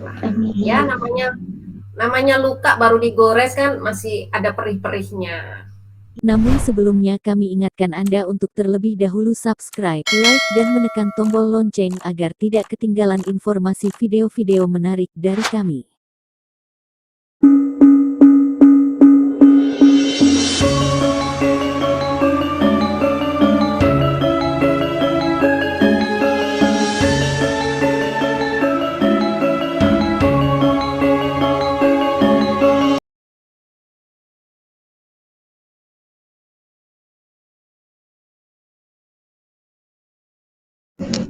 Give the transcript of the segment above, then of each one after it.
lah. Ya namanya luka baru digores kan masih ada perih-perihnya. Namun sebelumnya kami ingatkan Anda untuk terlebih dahulu subscribe, like, dan menekan tombol lonceng agar tidak ketinggalan informasi video-video menarik dari kami.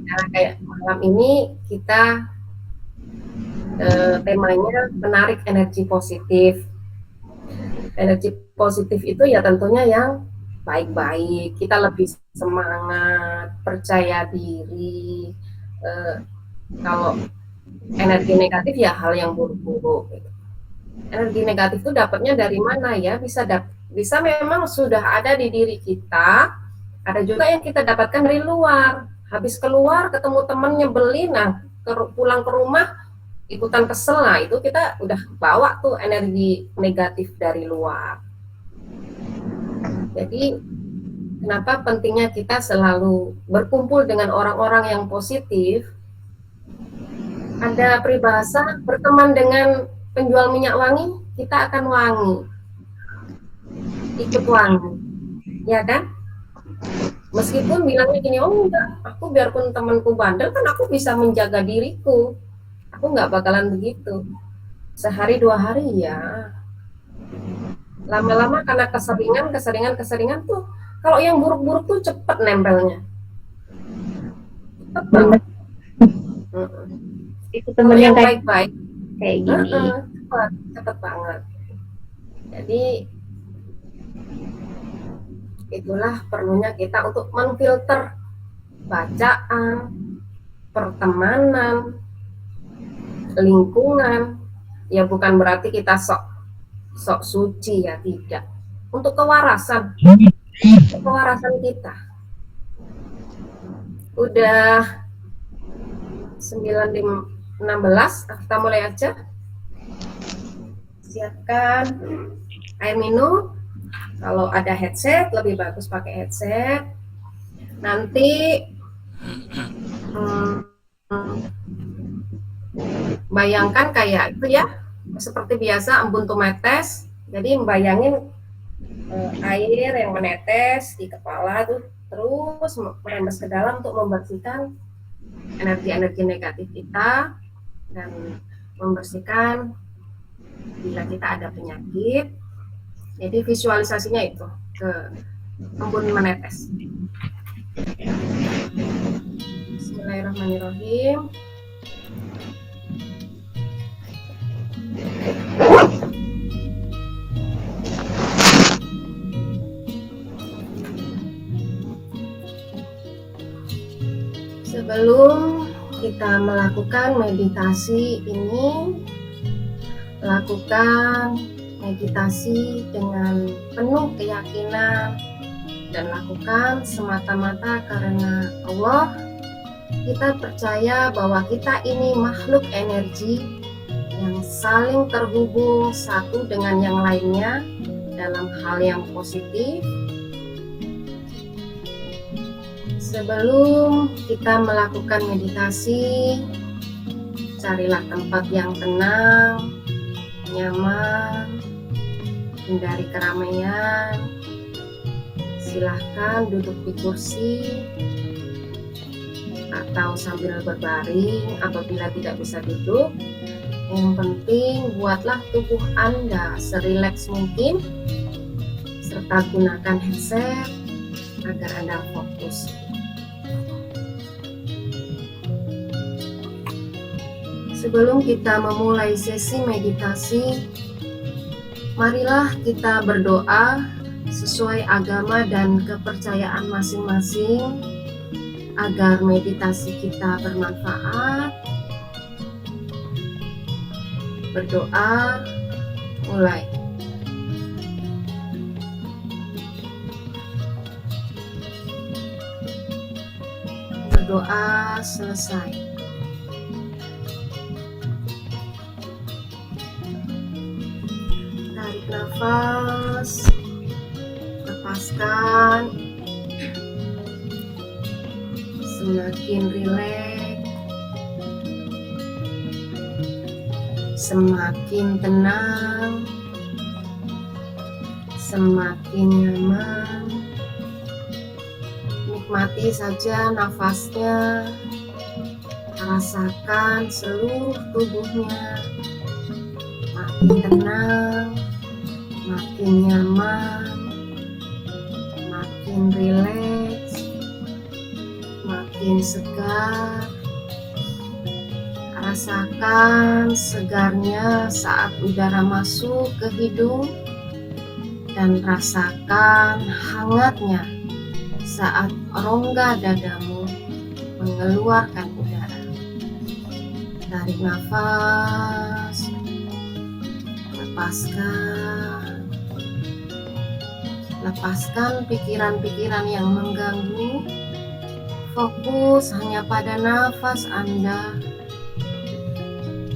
Nah, kayak malam ini kita temanya menarik energi positif. Energi positif itu ya tentunya yang baik-baik. Kita lebih semangat, percaya diri. Kalau energi negatif ya hal yang buruk-buruk. Energi negatif itu dapatnya dari mana ya? Bisa memang sudah ada di diri kita. Ada juga yang kita dapatkan dari luar. Habis keluar ketemu teman nyebelin, nah pulang ke rumah ikutan kesel, nah itu kita udah bawa tuh energi negatif dari luar. Jadi kenapa pentingnya kita selalu berkumpul dengan orang-orang yang positif? Ada peribahasa, berteman dengan penjual minyak wangi, kita akan wangi. Ikut wangi, ya kan? Meskipun bilangnya gini, oh enggak, aku biarpun temanku bandel kan aku bisa menjaga diriku. Aku nggak bakalan begitu. Sehari 2 hari ya. Lama-lama karena keseringan tuh, kalau yang buruk-buruk tuh cepet nempelnya. Cepet banget. Itu temen yang baik-baik kayak gini. Cepet banget. Jadi itulah perlunya kita untuk menfilter bacaan, pertemanan, lingkungan. Ya bukan berarti kita sok suci ya, tidak. Untuk kewarasan kita. Udah 9:16, kita mulai aja. Siapkan air minum. Kalau ada headset lebih bagus pakai headset. Nanti bayangkan kayak itu ya, seperti biasa embun tumetes. Jadi membayangin air yang menetes di kepala tuh terus merembes ke dalam untuk membersihkan energi-energi negatif kita dan membersihkan bila kita ada penyakit. Jadi visualisasinya itu ke embun menetes. Bismillahirrahmanirrahim. Sebelum kita melakukan meditasi ini, lakukan meditasi dengan penuh keyakinan dan lakukan semata-mata karena Allah. Kita percaya bahwa kita ini makhluk energi yang saling terhubung satu dengan yang lainnya dalam hal yang positif. Sebelum kita melakukan meditasi, carilah tempat yang tenang, nyaman, hindari keramaian. Silahkan duduk di kursi atau sambil berbaring apabila tidak bisa duduk. Yang penting buatlah tubuh Anda serileks mungkin, serta gunakan headset agar Anda fokus. Sebelum kita memulai sesi meditasi, marilah kita berdoa sesuai agama dan kepercayaan masing-masing agar meditasi kita bermanfaat. Berdoa, mulai. Berdoa, selesai. nafas, lepaskan, semakin rileks, semakin tenang, semakin nyaman. Nikmati saja nafasnya, rasakan seluruh tubuhnya makin tenang, makin nyaman, makin rileks, makin segar. Rasakan segarnya saat udara masuk ke hidung, dan rasakan hangatnya saat rongga dadamu mengeluarkan udara. Tarik nafas, lepaskan. Lepaskan pikiran-pikiran yang mengganggu. Fokus hanya pada nafas Anda.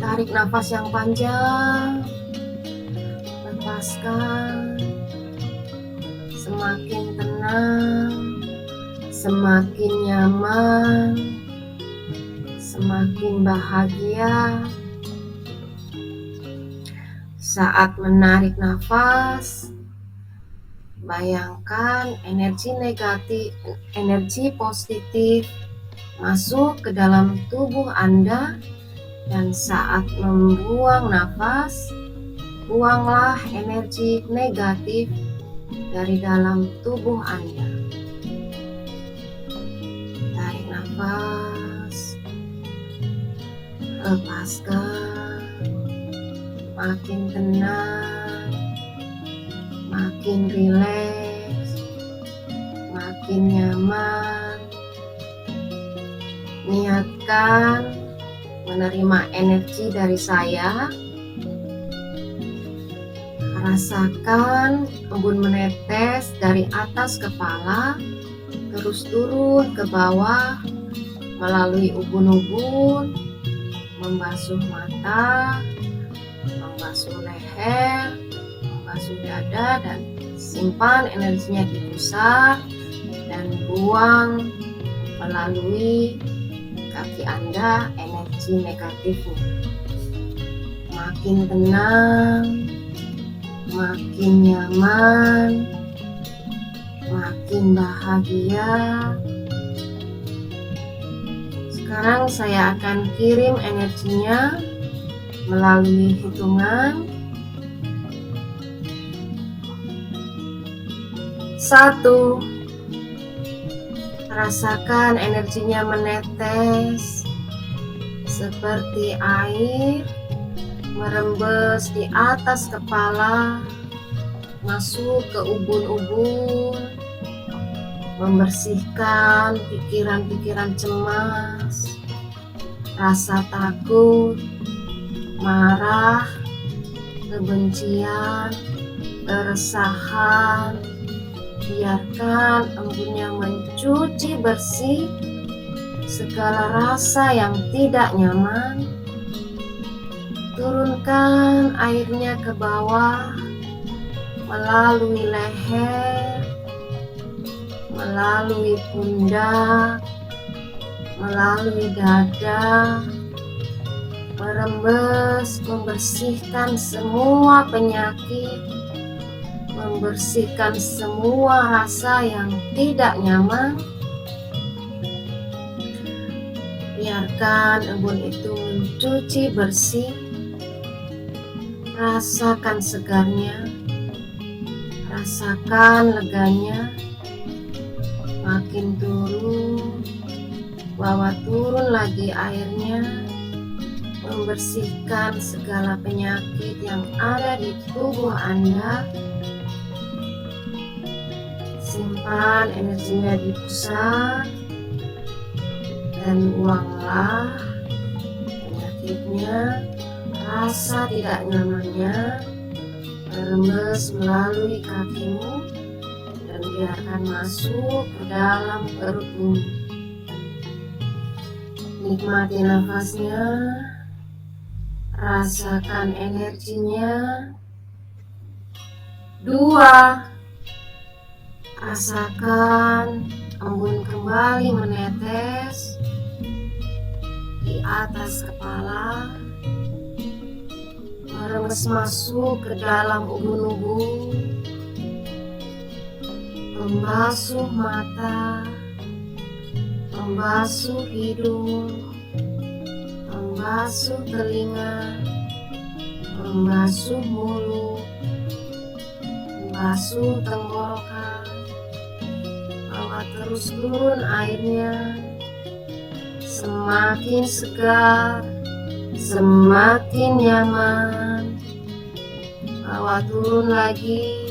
Tarik nafas yang panjang, lepaskan. Semakin tenang, semakin nyaman, semakin bahagia. Saat menarik nafas, bayangkan energi negatif, energi positif masuk ke dalam tubuh Anda, dan saat membuang nafas, buanglah energi negatif dari dalam tubuh Anda. Tarik nafas, lepaskan, makin tenang, makin rileks, makin nyaman. Niatkan menerima energi dari saya. Rasakan embun menetes dari atas kepala, terus turun ke bawah melalui ubun-ubun, membasuh mata, membasuh leher, membasuh dada, dan simpan energinya di pusat dan buang melalui kaki Anda energi negatifnya. Makin tenang, makin nyaman, makin bahagia. Sekarang saya akan kirim energinya melalui hitungan 1. Rasakan energinya menetes seperti air, merembes di atas kepala, masuk ke ubun-ubun, membersihkan pikiran-pikiran cemas, rasa takut, marah, kebencian, keresahan. Biarkan embunnya mencuci bersih segala rasa yang tidak nyaman. Turunkan airnya ke bawah melalui leher, melalui pundak, melalui dada, merembes, membersihkan semua penyakit, membersihkan semua rasa yang tidak nyaman. Biarkan embun itu mencuci bersih. Rasakan segarnya, rasakan leganya. Makin turun, bawa turun lagi airnya, membersihkan segala penyakit yang ada di tubuh Anda. Simpan energinya di pusat dan buanglah penyakitnya, rasa tidak nyamannya, merembes melalui kakimu dan biarkan masuk ke dalam perutmu. Nikmati nafasnya, rasakan energinya, 2. Rasakan embun kembali menetes di atas kepala, merembes masuk ke dalam ubun-ubun, membasuh mata, membasuh hidung, membasuh telinga, membasuh mulut, membasuh tenggorokan. Bawa terus turun airnya, semakin segar, semakin nyaman. Bawa turun lagi,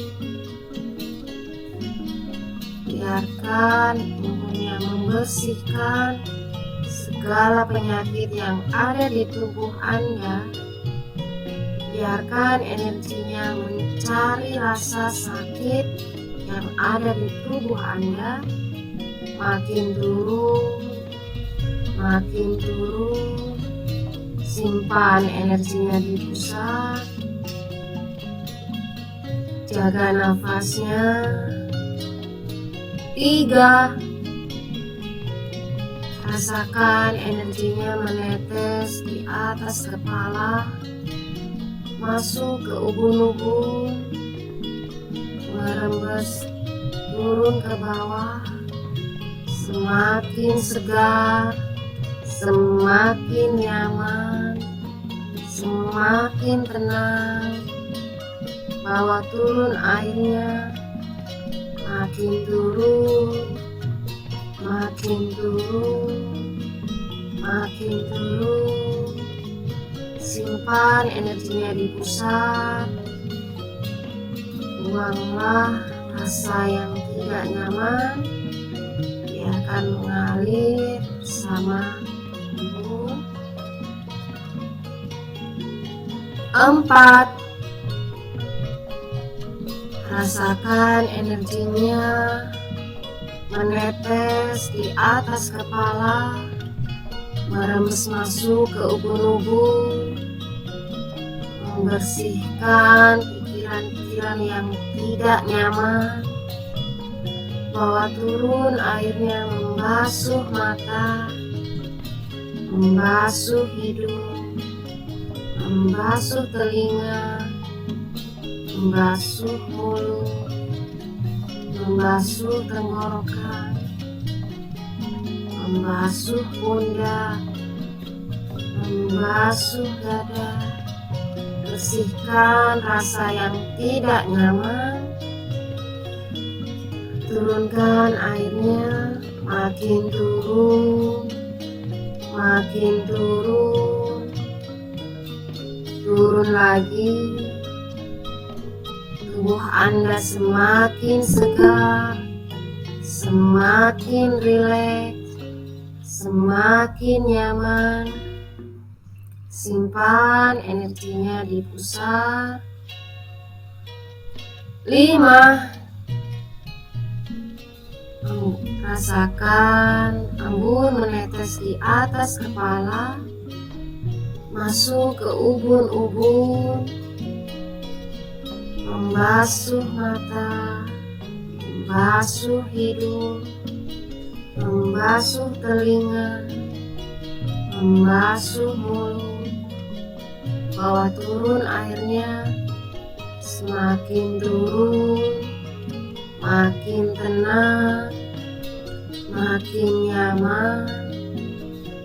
biarkan embunnya membersihkan segala penyakit yang ada di tubuh Anda. Biarkan energinya mencari rasa sakit yang ada di tubuh Anda, makin turun, makin turun. Simpan energinya di pusat, jaga nafasnya. 3. Rasakan energinya menetes di atas kepala, masuk ke ubun-ubun, merembes turun ke bawah, semakin segar, semakin nyaman, semakin tenang. Bawa turun airnya, makin turun, makin turun, makin turun. Simpan energinya di pusat. Buanglah rasa yang tidak nyaman, biarkan mengalir bersama embun. 4. Rasakan energinya menetes di atas kepala, merembes masuk ke ubun-ubun, membersihkan pikiran-pikiran yang tidak nyaman. Bawa turun airnya, membasuh mata, membasuh hidung, membasuh telinga, membasuh mulut, membasuh tenggorokan, membasuh pundak, membasuh dada. Bersihkan rasa yang tidak nyaman. Turunkan airnya, makin turun, makin turun, turun lagi. Tubuh Anda semakin segar, semakin rileks, semakin nyaman. Simpan energinya di pusat. 5. Rasakan embun menetes di atas kepala, masuk ke ubun-ubun, membasuh mata, membasuh hidung, membasuh telinga, membasuh mulut. Bawa turun airnya, semakin turun, makin tenang, makin nyaman,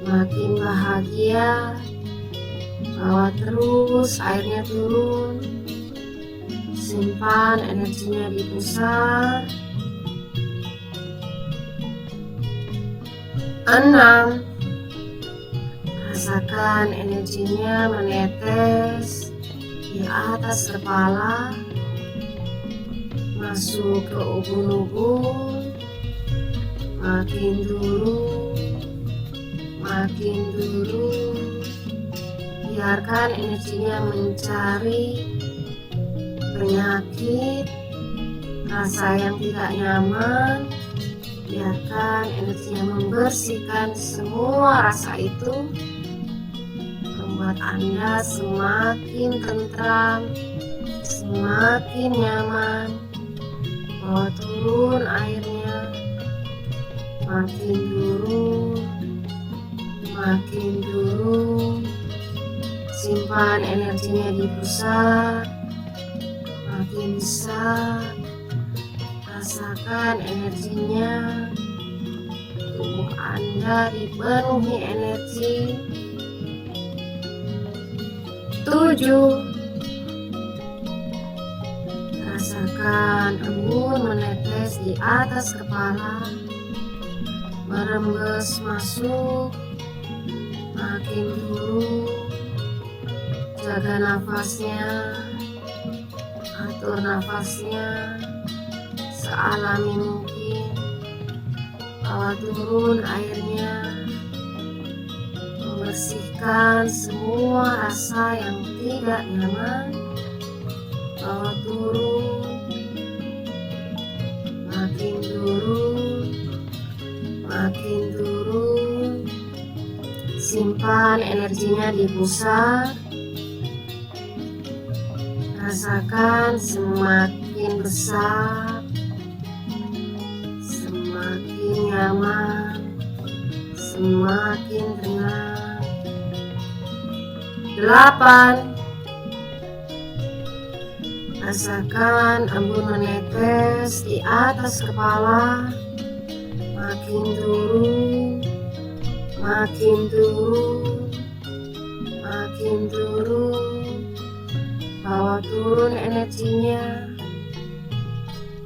makin bahagia. Bawa terus airnya turun. Simpan energinya di pusat. 6. Rasakan energinya menetes di atas kepala, masuk ke ubun-ubun, makin turun, makin turun. Biarkan energinya mencari penyakit, rasa yang tidak nyaman. Biarkan energinya membersihkan semua rasa itu, membuat Anda semakin tentram, semakin nyaman. Bawa turun airnya, makin turun, makin turun. Simpan energinya di pusat, makin besar. Rasakan energinya. Tubuh Anda dipenuhi energi. 7. Rasakan embun menetes di atas kepala, merembes masuk, makin turun. Jaga nafasnya, atur nafasnya sealami mungkin. Bawa turun airnya, membersihkan semua rasa yang tidak nyaman. Bawa turun, makin turun, makin turun. Simpan energinya di pusat. Rasakan semakin besar, semakin nyaman, semakin tenang. 8. Rasakan embun menetes di atas kepala, makin turun, makin turun, makin turun. Bawa turun energinya,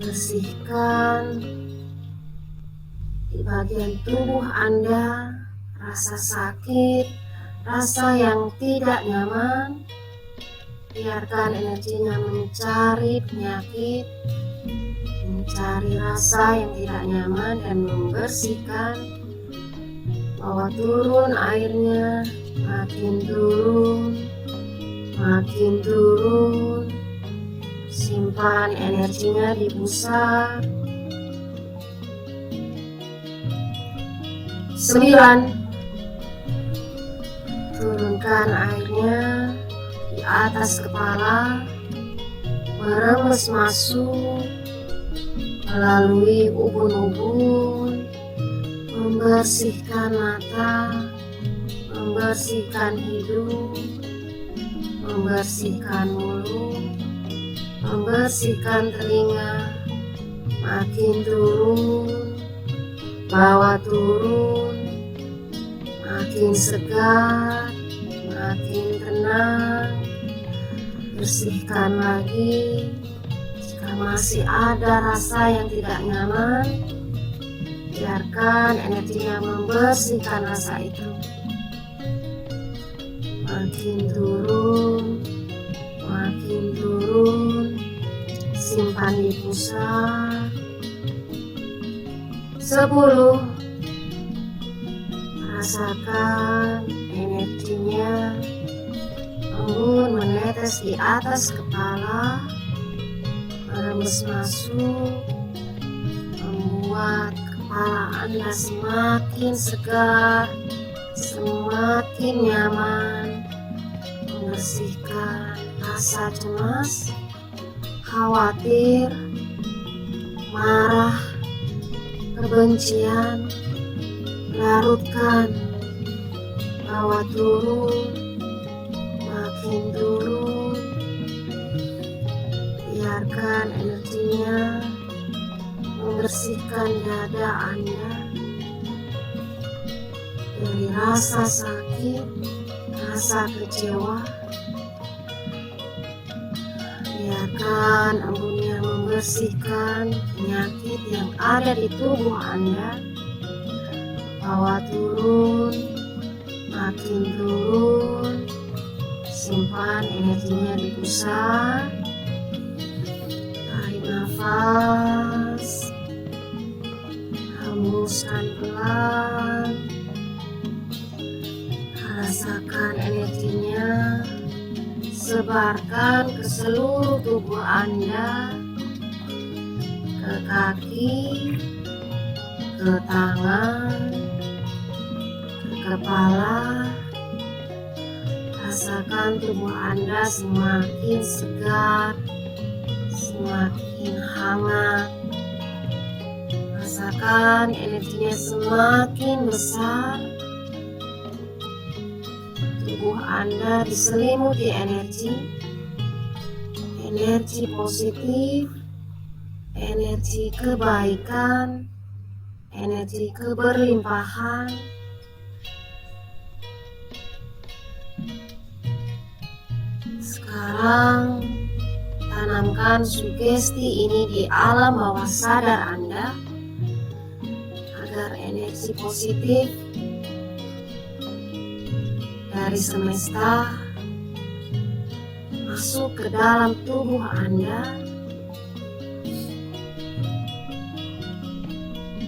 bersihkan di bagian tubuh Anda rasa sakit, rasa yang tidak nyaman. Biarkan energinya mencari penyakit, mencari rasa yang tidak nyaman dan membersihkan. Bawa turun airnya, makin turun, makin turun. Simpan energinya di pusat. 9. Turunkan airnya di atas kepala, merembes masuk melalui ubun-ubun, membersihkan mata, membersihkan hidung, membersihkan mulut, membersihkan telinga. Makin turun, bawa turun, makin segar, makin tenang. Bersihkan lagi. Jika masih ada rasa yang tidak nyaman, biarkan energinya membersihkan rasa itu. Makin turun, makin turun. Simpan di pusat. 10. Rasakan energinya. Embun menetes di atas kepala, merembes masuk, membuat kepala Anda semakin segar, semakin nyaman. Membersihkan rasa cemas, khawatir, marah, kebencian. Larutkan, bawa turun, makin turun. Biarkan energinya membersihkan dada Anda dari rasa sakit, rasa kecewa. Biarkan embunnya membersihkan penyakit yang ada di tubuh Anda. Bawa turun, makin turun. Simpan energinya di pusat. Tarik nafas, hembuskan pelan. Rasakan energinya, sebarkan ke seluruh tubuh Anda, ke kaki, ke tangan, ke kepala. Rasakan tubuh Anda semakin segar, semakin hangat. Rasakan energinya semakin besar. Tubuh Anda diselimuti energi positif, energi kebaikan, energi keberlimpahan. Sekarang tanamkan sugesti ini di alam bawah sadar Anda agar energi positif dari semesta masuk ke dalam tubuh Anda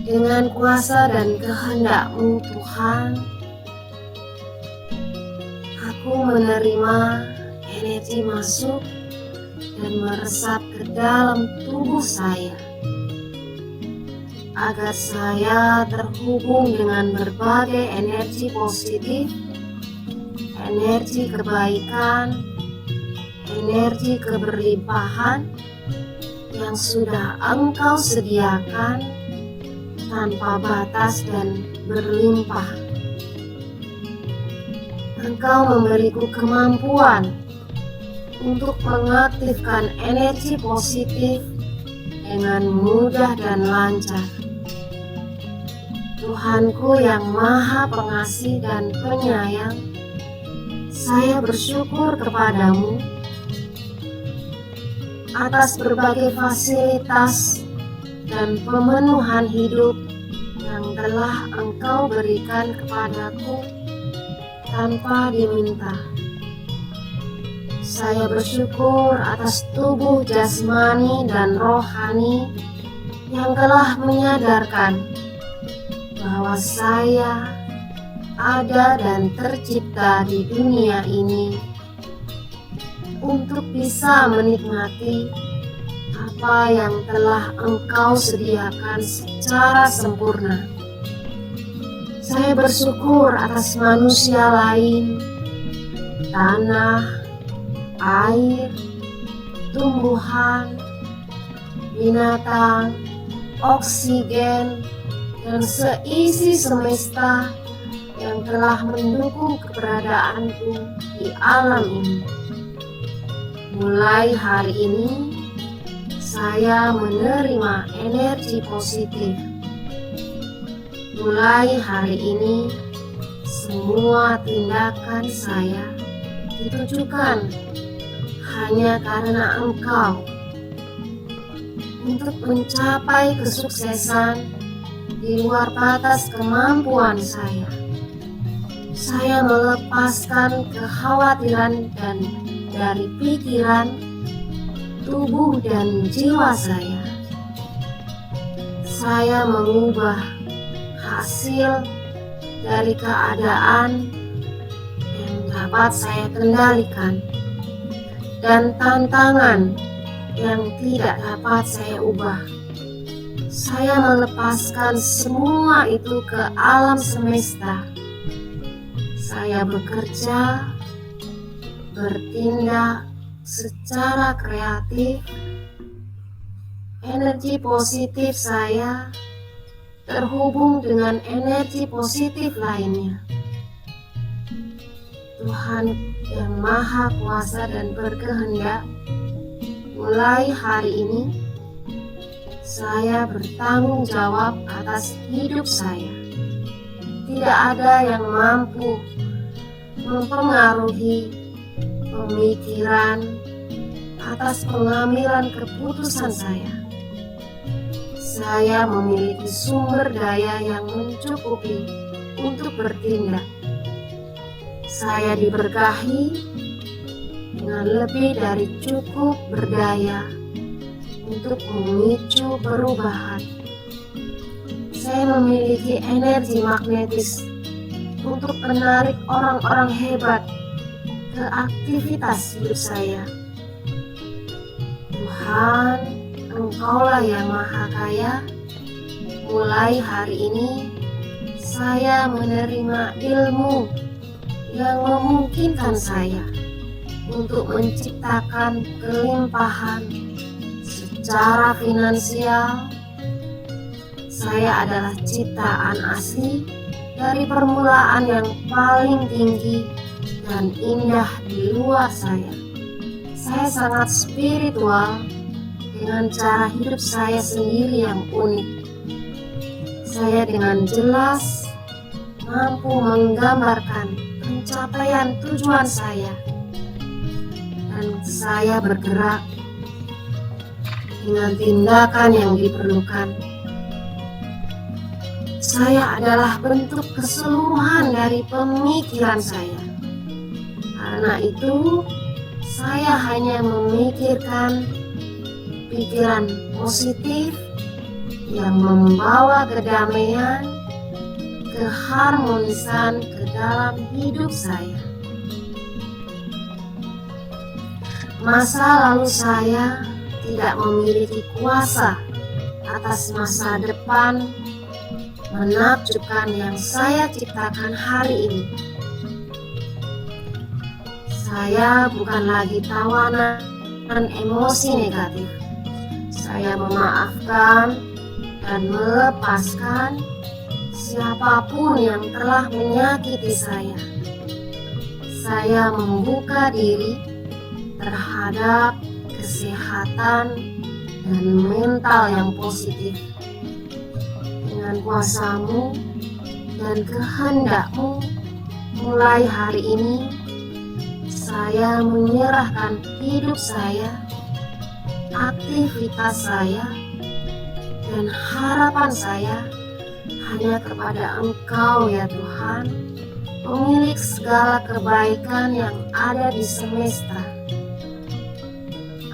dengan kuasa dan kehendak-Mu Tuhan. Aku menerima energi masuk dan meresap ke dalam tubuh saya agar saya terhubung dengan berbagai energi positif, energi kebaikan, energi keberlimpahan yang sudah Engkau sediakan tanpa batas dan berlimpah. Engkau memberiku kemampuan untuk mengaktifkan energi positif dengan mudah dan lancar. Tuhanku yang Maha Pengasih dan Penyayang, saya bersyukur kepadamu atas berbagai fasilitas dan pemenuhan hidup yang telah Engkau berikan kepadaku tanpa diminta. Saya bersyukur atas tubuh jasmani dan rohani yang telah menyadarkan bahwa saya ada dan tercipta di dunia ini untuk bisa menikmati apa yang telah Engkau sediakan secara sempurna. Saya bersyukur atas manusia lain, tanah, air, tumbuhan, binatang, oksigen, dan seisi semesta yang telah mendukung keberadaanku di alam ini. Mulai hari ini, saya menerima energi positif. Mulai hari ini, semua tindakan saya ditujukan hanya karena Engkau untuk mencapai kesuksesan di luar batas kemampuan saya. Saya melepaskan kekhawatiran dan dari pikiran, tubuh dan jiwa saya. Saya mengubah hasil dari keadaan yang dapat saya kendalikan dan tantangan yang tidak dapat saya ubah. Saya melepaskan semua itu ke alam semesta. Saya bekerja, bertindak secara kreatif. Energi positif saya terhubung dengan energi positif lainnya. Tuhan yang Maha Kuasa dan berkehendak, mulai hari ini saya bertanggung jawab atas hidup saya. Tidak ada yang mampu mempengaruhi pemikiran atas pengambilan keputusan saya. Saya memiliki sumber daya yang mencukupi untuk bertindak. Saya diberkahi dengan lebih dari cukup berdaya untuk memicu perubahan. Saya memiliki energi magnetis untuk menarik orang-orang hebat ke aktivitas hidup saya. Tuhan, Engkaulah yang Maha Kaya. Mulai hari ini, saya menerima ilmu yang memungkinkan saya untuk menciptakan kelimpahan secara finansial, saya adalah ciptaan asli dari permulaan yang paling tinggi dan indah di luar saya. Saya sangat spiritual dengan cara hidup saya sendiri yang unik. Saya dengan jelas mampu menggambarkan pencapaian tujuan saya, dan saya bergerak dengan tindakan yang diperlukan. Saya adalah bentuk keseluruhan dari pemikiran saya. Karena itu, saya hanya memikirkan pikiran positif yang membawa kedamaian, keharmonisan ke dalam hidup saya. Masa lalu saya tidak memiliki kuasa atas masa depan menakjubkan yang saya ciptakan hari ini. Saya bukan lagi tawanan emosi negatif. Saya memaafkan dan melepaskan siapapun yang telah menyakiti saya. Saya membuka diri terhadap kesehatan dan mental yang positif. Dengan kuasamu dan kehendakmu, mulai hari ini saya menyerahkan hidup saya, aktivitas saya, dan harapan saya hanya kepada Engkau ya Tuhan, pemilik segala kebaikan yang ada di semesta.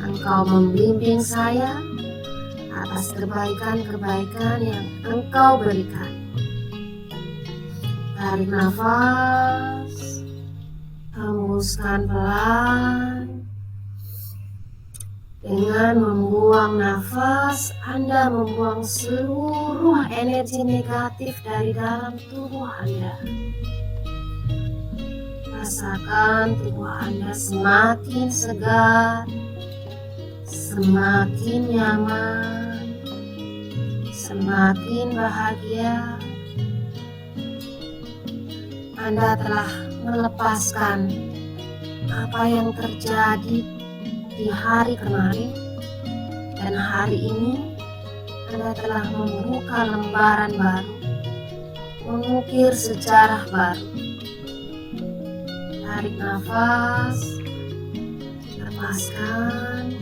Engkau membimbing saya atas kebaikan-kebaikan yang Engkau berikan. Tarik nafas, hembuskan pelan. Dengan membuang nafas, Anda membuang seluruh energi negatif dari dalam tubuh Anda. Rasakan tubuh Anda semakin segar, semakin nyaman, semakin bahagia. Anda telah melepaskan apa yang terjadi di hari kemarin, dan hari ini Anda telah membuka lembaran baru, mengukir sejarah baru. Tarik nafas, lepaskan.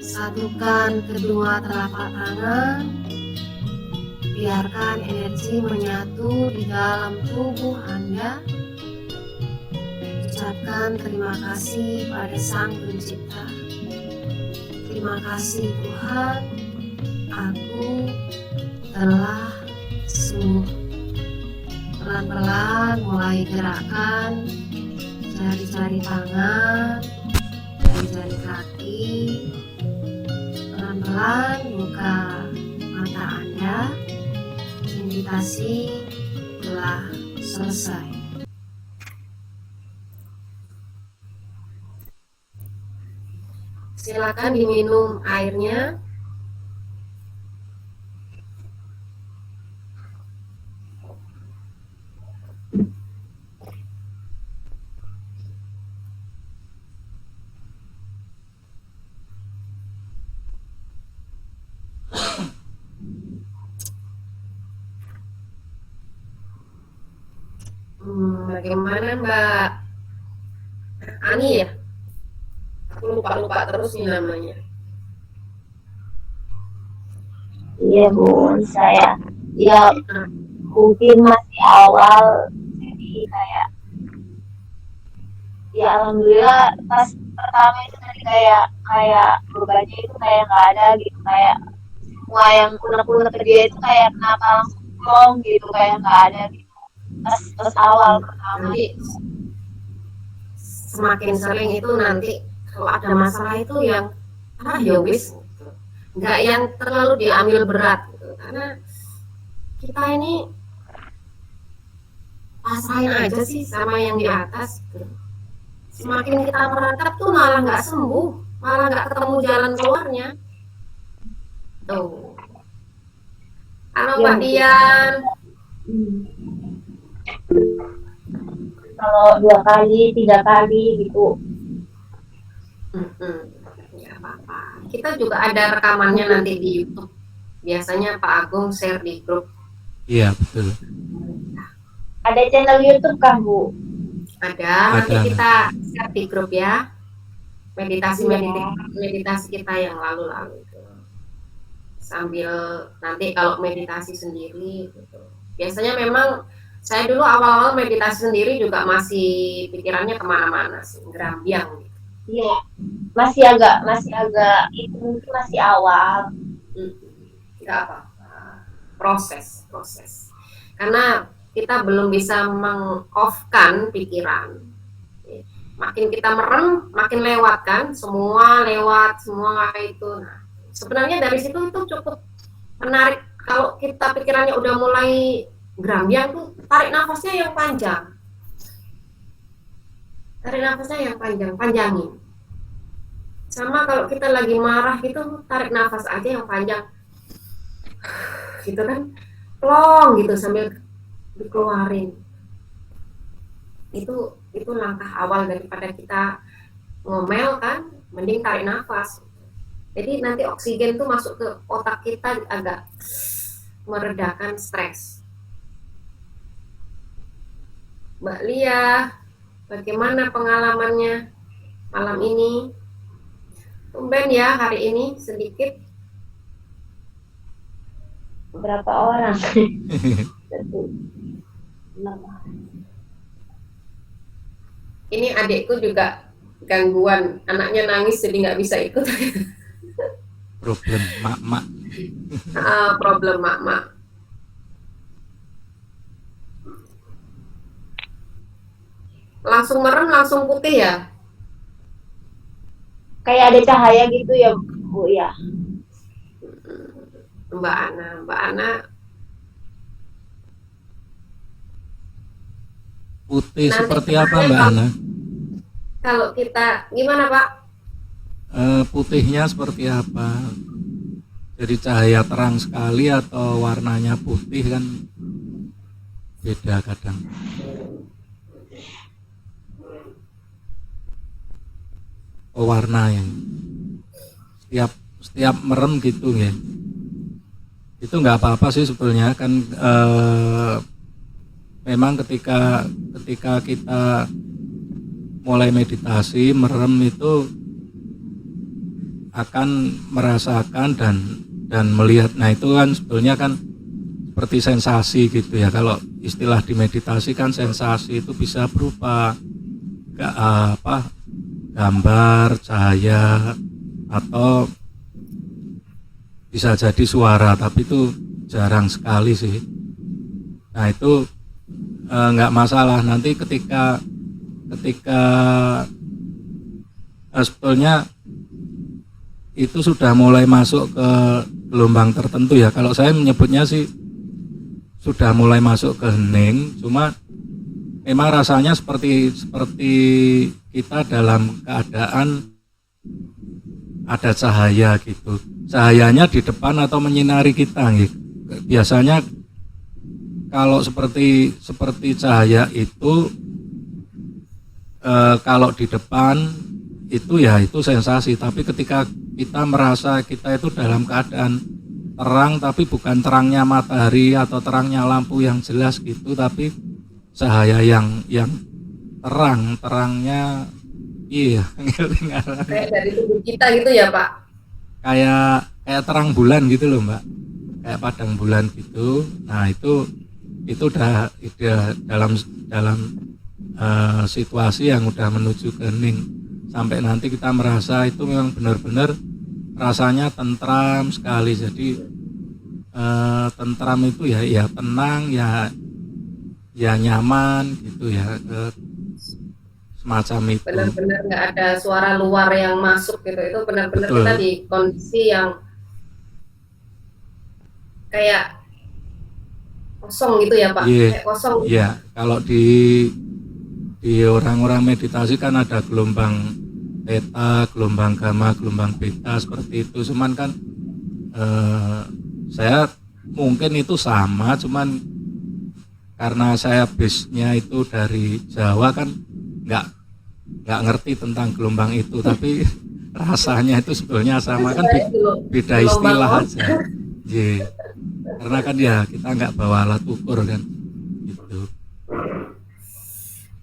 Satukan kedua telapak tangan, biarkan energi menyatu di dalam tubuh Anda. Ucapkan terima kasih pada Sang Pencipta. Terima kasih Tuhan, aku telah sembuh. Pelan-pelan mulai gerakan jari-jari tangan, jari-jari kaki. Pelan-pelan buka mata Anda. Meditasi telah selesai. Silakan diminum airnya. Bagaimana Mbak Ani ya? Aku lupa terus nih namanya. Iya Bun, saya ya mungkin masih awal, jadi kayak ya alhamdulillah pas pertama itu tadi kayak bebannya itu kayak nggak ada gitu, kayak semua yang kunek-kunek kerja itu kayak kenapa langsung plong gitu, kayak nggak ada gitu pas awal pertama. Nanti semakin sering itu nanti kalau ada masalah itu yang ya wis, nggak yang terlalu diambil berat gitu. Karena kita ini pasrahin aja sih sama yang di atas gitu. Semakin kita merangkap tuh malah nggak sembuh. malah nggak ketemu jalan keluarnya. Tuh. Halo Ya Mbak mungkin. Dian. Kalau 2 kali, 3 kali gitu. Ya apa-apa. Kita juga ada rekamannya nanti di YouTube. Biasanya Pak Agung share di grup. Iya, betul. Ada channel YouTube kan, Bu? Ada, nanti Ada. kita share di grup ya. Meditasi Iya. meditasi kita yang lalu-lalu itu. Sambil nanti kalau meditasi sendiri gitu. Biasanya memang saya dulu awal-awal meditasi sendiri juga masih pikirannya kemana-mana sih, gerambiang gitu. Iya. Masih agak itu mungkin masih awal. Nggak apa-apa. Proses. Karena kita belum bisa meng-off-kan pikiran. Makin kita merem, makin lewat kan, semua lewat, semua itu. Nah, sebenarnya dari situ itu cukup menarik. Kalau kita pikirannya udah mulai gerambiang tuh, tarik nafasnya yang panjang. Panjangin. Sama kalau kita lagi marah gitu, tarik nafas aja yang panjang. Gitu kan, plong gitu sambil dikeluarin. Itu langkah awal daripada kita ngomel kan, mending tarik nafas. Jadi nanti oksigen tuh masuk ke otak kita agak meredakan stres. Mbak Lia, bagaimana pengalamannya malam ini? Tumben ya hari ini sedikit. Berapa orang? Ini adikku juga gangguan, anaknya nangis jadi nggak bisa ikut. Problem mak-mak. Problem mak-mak. Langsung merem, langsung putih ya? Kayak ada cahaya gitu ya, Bu ya. Mbak Ana Putih nanti seperti apa sebenarnya Mbak Ana? kalau kita gimana Pak? Putihnya seperti apa? Jadi cahaya terang sekali atau warnanya putih kan beda kadang. Oh, warna yang setiap merem gitu ya. Itu nggak apa-apa sih sebetulnya kan, memang ketika kita mulai meditasi merem itu akan merasakan dan melihat. Nah itu kan sebetulnya kan seperti sensasi gitu ya. Kalau istilah di meditasi kan sensasi itu bisa berupa gambar, cahaya, atau bisa jadi suara, tapi itu jarang sekali sih. Nah itu nggak masalah. Nanti ketika sebetulnya itu sudah mulai masuk ke gelombang tertentu ya. Kalau saya menyebutnya sih sudah mulai masuk ke hening. Cuma memang rasanya seperti kita dalam keadaan ada cahaya gitu. Cahayanya di depan atau menyinari kita gitu. Biasanya kalau seperti cahaya itu kalau di depan itu ya itu sensasi, tapi ketika kita merasa kita itu dalam keadaan terang, tapi bukan terangnya matahari atau terangnya lampu yang jelas gitu, tapi cahaya yang terangnya iya Kayak dari tubuh kita gitu ya Pak? kayak terang bulan gitu loh Mbak, kayak padang bulan gitu. Nah itu udah dalam situasi yang udah menuju ke hening, sampai nanti kita merasa itu memang benar-benar rasanya tentram sekali. Jadi tentram itu ya tenang, ya nyaman gitu ya, semacam itu. Benar-benar nggak ada suara luar yang masuk gitu. Itu benar-benar kita di kondisi yang kayak kosong gitu ya Pak? Kayak kosong. Iya, kalau di orang-orang meditasi kan ada gelombang theta, gelombang gamma, gelombang beta seperti itu. Cuman kan saya mungkin itu sama, cuman karena saya base-nya itu dari Jawa kan nggak ngerti tentang gelombang itu, tapi rasanya itu sebetulnya sama kan, beda istilah aja. Ye. Karena kan ya kita nggak bawa alat ukur kan gitu.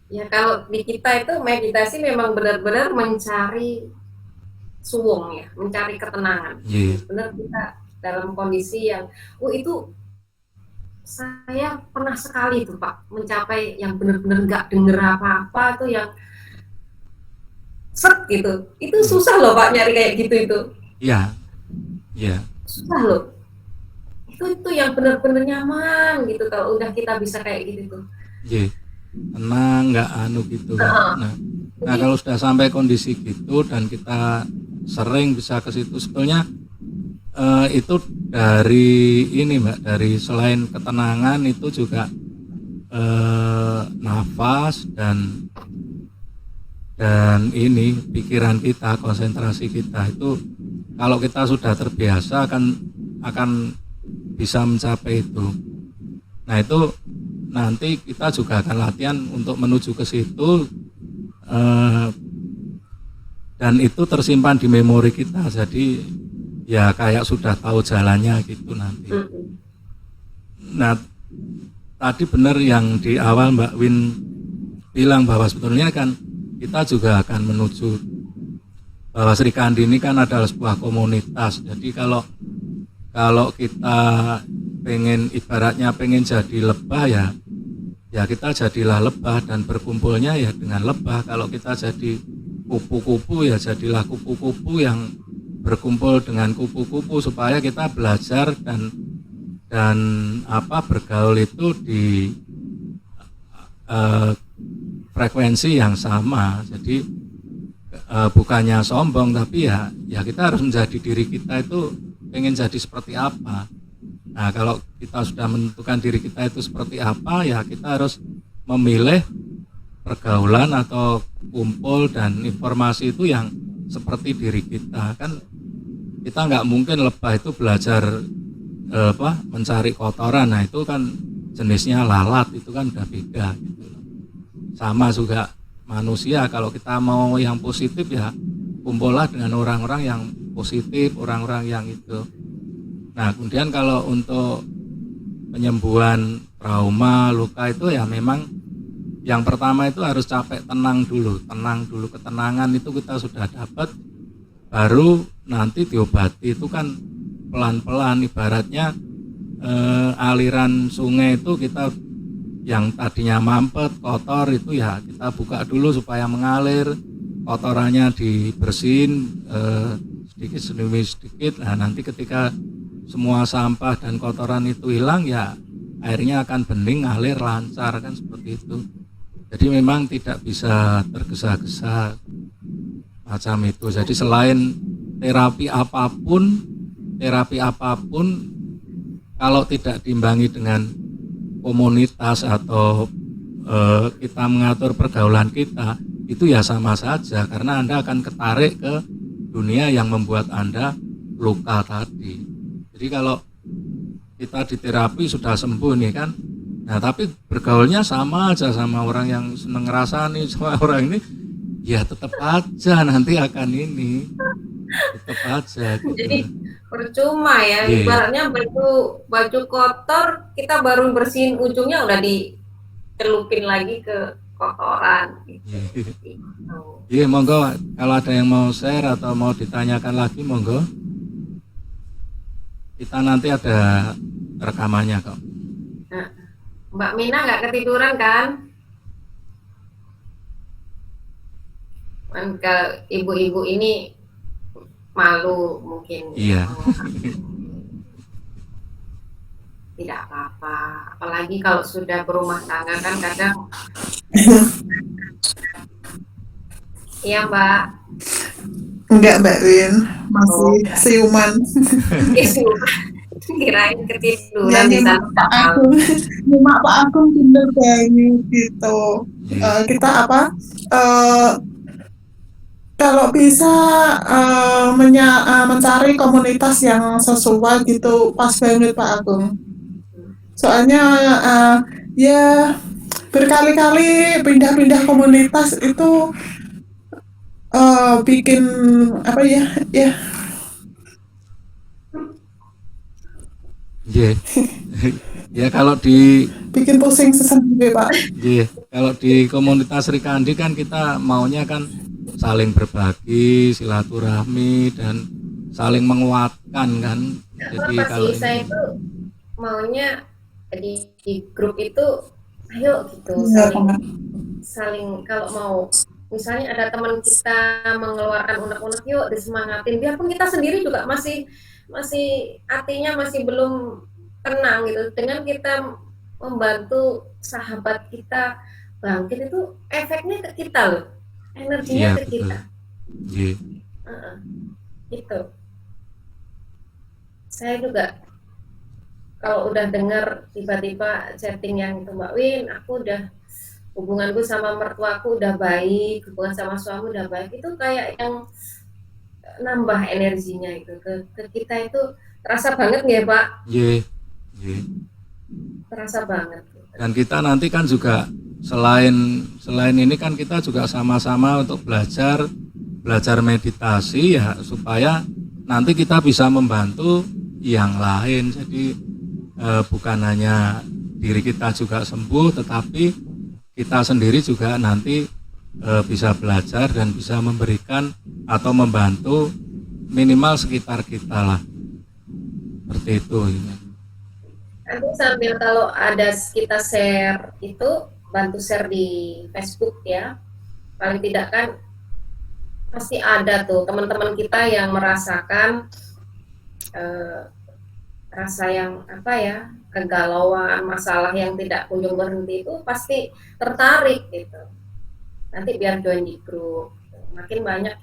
Ya kalau di kita itu meditasi memang benar-benar mencari suwung ya, mencari ketenangan. Ye. Benar kita dalam kondisi yang, itu saya pernah sekali tuh Pak mencapai yang benar-benar nggak denger apa-apa tuh, yang set gitu. Itu susah loh Pak nyari kayak gitu itu. Iya, iya. Susah loh. Itu yang benar-benar nyaman gitu kalau udah kita bisa kayak gitu tuh. Iya. Tenang, nggak anu gitu kan. Nah kalau sudah sampai kondisi gitu dan kita sering bisa ke situ, sebetulnya itu dari ini Mbak, dari selain ketenangan itu juga nafas dan ini pikiran kita, konsentrasi kita itu kalau kita sudah terbiasa akan bisa mencapai itu. Nah itu nanti kita juga akan latihan untuk menuju ke situ, dan itu tersimpan di memori kita, jadi ya kayak sudah tahu jalannya gitu nanti. Nah tadi benar yang di awal Mbak Win bilang bahwa sebetulnya kan kita juga akan menuju bahwa Sri Kandi ini kan adalah sebuah komunitas. Jadi kalau kita ibaratnya pengen jadi lebah ya kita jadilah lebah dan berkumpulnya ya dengan lebah. Kalau kita jadi kupu-kupu ya jadilah kupu-kupu yang berkumpul dengan kupu-kupu, supaya kita belajar dan bergaul itu di frekuensi yang sama. Jadi bukannya sombong, tapi ya kita harus menjadi diri kita itu pengen jadi seperti apa. Nah kalau kita sudah menentukan diri kita itu seperti apa, ya kita harus memilih pergaulan atau kumpul dan informasi itu yang seperti diri kita. Kan kita nggak mungkin lebah itu belajar mencari kotoran. Nah itu kan jenisnya lalat, itu kan udah beda gitu. Sama juga manusia, kalau kita mau yang positif ya kumpullah dengan orang-orang yang positif, orang-orang yang itu. Nah kemudian kalau untuk penyembuhan trauma, luka itu ya memang yang pertama itu harus capek tenang dulu. Ketenangan itu kita sudah dapat, baru nanti diobati. Itu kan pelan-pelan, ibaratnya aliran sungai itu kita yang tadinya mampet, kotor itu ya kita buka dulu supaya mengalir, kotorannya dibersihin sedikit demi sedikit. Nah nanti ketika semua sampah dan kotoran itu hilang ya airnya akan bening, ngalir lancar, kan seperti itu. Jadi memang tidak bisa tergesa-gesa macam itu. Jadi selain terapi apapun kalau tidak diimbangi dengan komunitas atau kita mengatur pergaulan kita, itu ya sama saja, karena Anda akan ketarik ke dunia yang membuat Anda luka tadi. Jadi kalau kita di terapi sudah sembuh nih kan, nah tapi bergaulnya sama aja sama orang yang seneng ngerasani, sama orang ini ya tetap aja nanti akan ini, tetap aja gitu. Jadi percuma ya, ibaratnya baju kotor kita baru bersihin ujungnya udah dicelupin lagi ke kotoran gitu. Iya, monggo kalau ada yang mau share atau mau ditanyakan lagi monggo. Kita nanti ada rekamannya kok. Nah, Mbak Mina nggak ketiduran kan? Kan ke ibu-ibu ini malu mungkin. Iya. Tidak apa-apa, apalagi kalau sudah berumah tangga kan kadang. Iya Mbak. Enggak Mbak Win, masih siuman. Kirain ketiduran di sana. Pak Agung pinter banget gitu. Kita Kalau bisa mencari komunitas yang sesuai gitu, pas banget Pak Agung. Soalnya ya berkali-kali pindah-pindah komunitas itu bikin apa ya, ya Iya. Ya kalau di bikin pusing sendiri Pak. iya, kalau di komunitas Sri Kandi kan kita maunya kan saling berbagi, silaturahmi dan saling menguatkan kan. Jadi Apa kalau sih, saya ini itu maunya di grup itu ayo gitu Iya Pak. saling kalau mau misalnya ada teman kita mengeluarkan unek-unek yuk disemangatin biarpun kita sendiri juga masih masih hatinya masih belum tenang gitu dengan kita membantu sahabat kita bangkit itu efeknya ke kita loh energinya iya ke betul. kita. Iya. Heeh, gitu saya juga kalau udah dengar tiba-tiba chatting yang itu Mbak Win, aku udah hubunganku sama mertuaku udah baik, hubungan sama suami udah baik, itu kayak yang nambah energinya itu ke kita itu terasa banget ya Pak, Iya. Iya. terasa banget. Dan kita nanti kan juga selain ini kan kita juga sama-sama untuk belajar meditasi ya supaya nanti kita bisa membantu yang lain. Jadi bukan hanya diri kita juga sembuh, tetapi kita sendiri juga nanti bisa belajar dan bisa memberikan atau membantu minimal sekitar kita lah. Seperti itu. Nanti sambil kalau ada kita share itu bantu share di Facebook ya, paling tidak kan pasti ada tuh teman-teman kita yang merasakan rasa yang apa ya kegalauan masalah yang tidak kunjung berhenti itu pasti tertarik gitu nanti biar join di grup makin banyak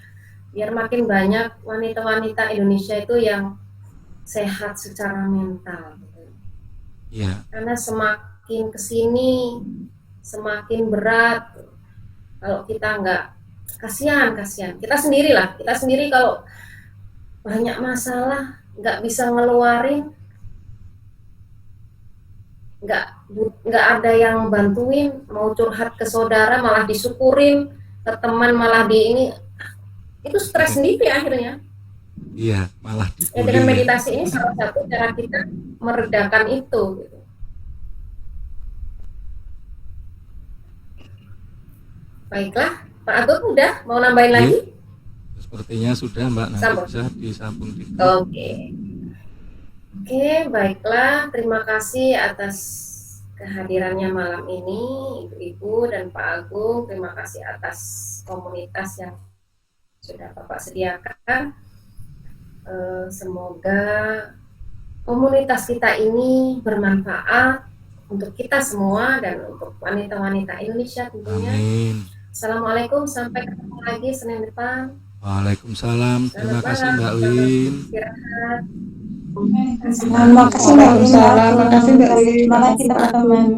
biar makin banyak wanita-wanita Indonesia itu yang sehat secara mental gitu. Iya. Karena semakin kesini semakin berat kalau kita nggak kasihan kita sendiri kalau banyak masalah nggak bisa ngeluarin nggak ada yang bantuin mau curhat ke saudara malah disyukurin ke teman malah di ini itu stres sendiri akhirnya Iya, malah ya dengan dibully. meditasi ini salah satu cara kita meredakan itu gitu. Baiklah Pak Agung udah mau nambahin Iya. lagi Sepertinya sudah Mbak, nanti sambung bisa disambung di oke. Oke, baiklah. Terima kasih atas kehadirannya malam ini, Ibu-Ibu dan Pak Agung. Terima kasih atas komunitas yang sudah Bapak sediakan. Semoga komunitas kita ini bermanfaat untuk kita semua dan untuk wanita-wanita Indonesia tentunya. Amin. Assalamualaikum, sampai ketemu lagi Senin depan. Waalaikumsalam. Terima Selamat kasih malam, Mbak selamat Win. istirahat. Terima kasih Mbak Win. Waalaikumsalam. Makasih Mbak Win. Semangat kita teman.